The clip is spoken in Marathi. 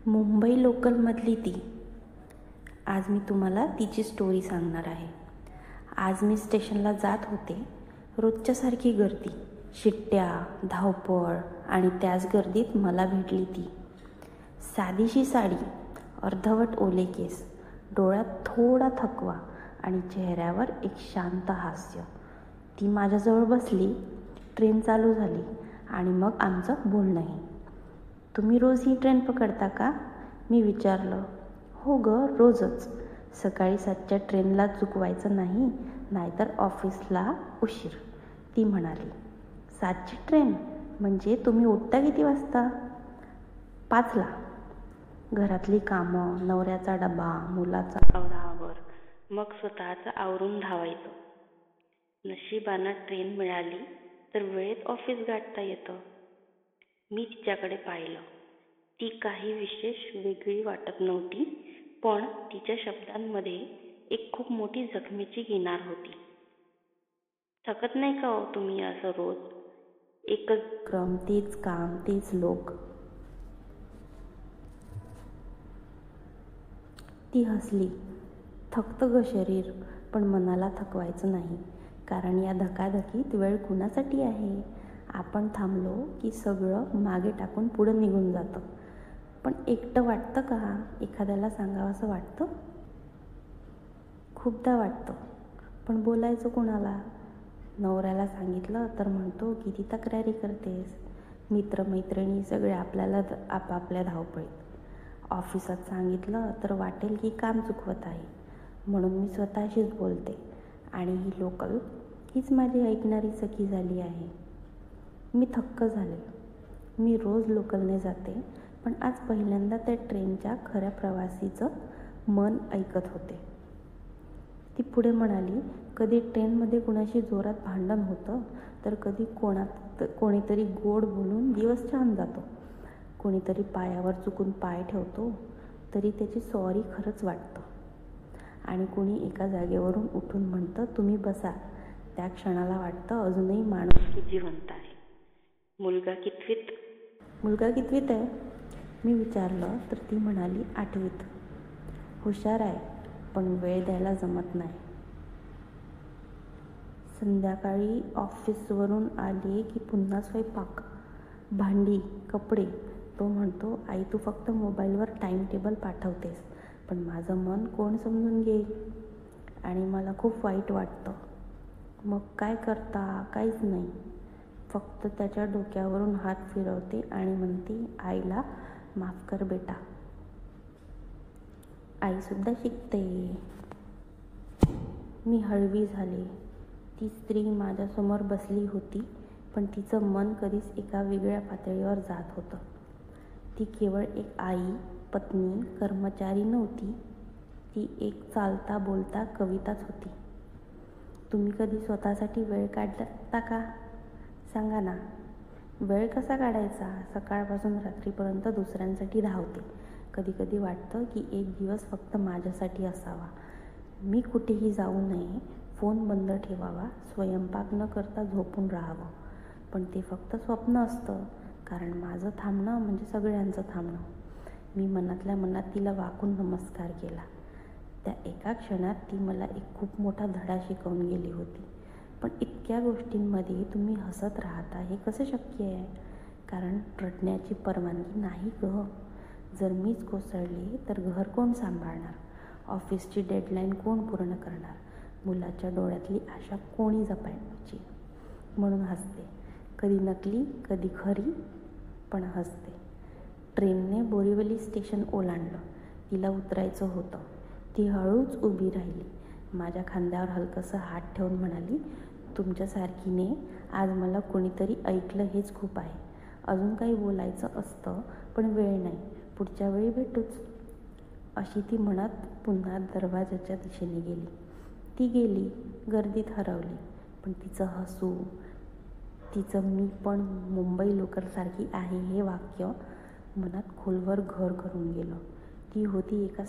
मुंबई लोकलमधली ती. आज मी तुम्हाला तिची स्टोरी सांगणार आहे. आज मी स्टेशनला जात होते. रोजच्यासारखी गर्दी, शिट्ट्या, धावपळ आणि त्याच गर्दीत मला भेटली ती. साधीशी साडी, अर्धवट ओले केस, डोळ्यात थोडा थकवा आणि चेहऱ्यावर एक शांत हास्य. ती माझ्याजवळ बसली. ट्रेन चालू झाली आणि मग आमचं बोलणंही. तुम्ही रोज ही ट्रेन पकडता का? मी विचारलं. हो गं, रोजच. सकाळी 7च्या ट्रेनला चुकवायचं नाही, नाहीतर ऑफिसला उशीर. ती म्हणाली. 7ची ट्रेन? म्हणजे तुम्ही उठता किती वाजता? 5ला. घरातली कामं, नवऱ्याचा डबा, मुलाचा आवराआवर, मग स्वतःचं आवरून धावायचं. नशिबानं ट्रेन मिळाली तर वेळेत ऑफिस गाठता येतं. मी तिच्याकडे पाहिलं. ती काही विशेष वेगळी वाटत नव्हती, पण तिच्या शब्दांमध्ये एक खूप मोठी जखमेची किनार होती. थकत नाही का हो तुम्ही असं रोज? एकच क्रम, तेच काम, तेच लोक. ती हसली. थकतं ग शरीर, पण मनाला थकवायचं नाही. कारण या धकाधकीत वेळ कुणासाठी आहे? आपण थांबलो की सगळं मागे टाकून पुढं निघून जातं. पण एकटं वाटतं का? एखाद्याला सांगावंसं वाटतं? खूपदा वाटतं. पण बोलायचं कुणाला? नवऱ्याला सांगितलं तर म्हणतो किती तक्रारी करतेस. मित्रमैत्रिणी सगळे आपल्याला आपापल्या धावपळीत. ऑफिसात सांगितलं तर वाटेल की काम चुकवत आहे. म्हणून मी स्वतःशीच बोलते. आणि ही लोकल हीच माझी ऐकणारी सखी झाली आहे. मी थक्क झाले. मी रोज लोकलने जाते, पण आज पहिल्यांदा त्या ट्रेनच्या खऱ्या प्रवासीचं मन ऐकत होते. ती पुढे म्हणाली, कधी ट्रेनमध्ये कुणाशी जोरात भांडण होतं, तर कधी कोणीतरी गोड बोलून दिवस छान जातो. कोणीतरी पायावर चुकून पाय ठेवतो, तरी त्याची सॉरी खरंच वाटतं. आणि कोणी एका जागेवरून उठून म्हणतं तुम्ही बसा. त्या क्षणाला वाटतं अजूनही माणूस जिवंत आहे. मुलगा कितवीत आहे? मी विचारलं तर ती म्हणाली 8वीत. हुशार आहे, पण वेळ द्यायला जमत नाही. संध्याकाळी ऑफिसवरून आली की पुन्हा स्वयंपाक, भांडी, कपडे. तो म्हणतो आई तू फक्त मोबाईलवर टाईम टेबल पाठवतेस, पण माझं मन कोण समजून घेईल? आणि मला खूप वाईट वाटतं. मग काय करता? काहीच नाही. फक्त त्याच्या डोक्यावरून हात फिरवते आणि म्हणते आईला माफ कर बेटा. आईसुद्धा शिकते. मी हळवी झाले. ती स्त्री माझ्यासमोर बसली होती, पण तिचं मन कधीच एका वेगळ्या पातळीवर जात होतं. ती केवळ एक आई, पत्नी, कर्मचारी नव्हती. ती एक चालता बोलता कविताच होती. तुम्ही कधी स्वतःसाठी वेळ काढता का? सांगा ना. वेळ कसा काढायचा? सकाळपासून रात्रीपर्यंत दुसऱ्यांसाठी धावते. कधी कधी वाटतं की एक दिवस फक्त माझ्यासाठी असावा. मी कुठेही जाऊ नये, फोन बंद ठेवावा, स्वयंपाक न करता झोपून राहावं. पण ते फक्त स्वप्न असतं, कारण माझं थांबणं म्हणजे सगळ्यांचं थांबणं. मी मनातल्या मनात तिला वाकून नमस्कार केला. त्या एका क्षणात ती मला एक खूप मोठा धडा शिकवून गेली होती. पण इतक्या गोष्टींमध्ये तुम्ही हसत राहता हे कसं शक्य आहे? कारण रडण्याची परवानगी नाही गं. जर मीच कोसळले तर घर कोण सांभाळणार? ऑफिसची डेडलाईन कोण पूर्ण करणार? मुलाच्या डोळ्यातली आशा कोणी जपायची? म्हणून हसते. कधी नकली, कधी खरी, पण हसते. ट्रेनने बोरिवली स्टेशन ओलांडलं. तिला उतरायचं होतं. ती हळूच उभी राहिली. माझ्या खांद्यावर हलकंसं हात ठेवून म्हणाली, तुमच्यासारखीने आज मला कोणीतरी ऐकलं हेच खूप आहे. अजून काही बोलायचं असतं, पण वेळ नाही. पुढच्या वेळी भेटूच. अशी ती म्हणत पुन्हा दरवाजाच्या दिशेने गेली. ती गेली, गर्दीत हरवली. पण तिचं हसू, तिचं मी पण मुंबई लोकलसारखी आहे हे वाक्य मनात खोलवर घर करून गेलं. ती होती एका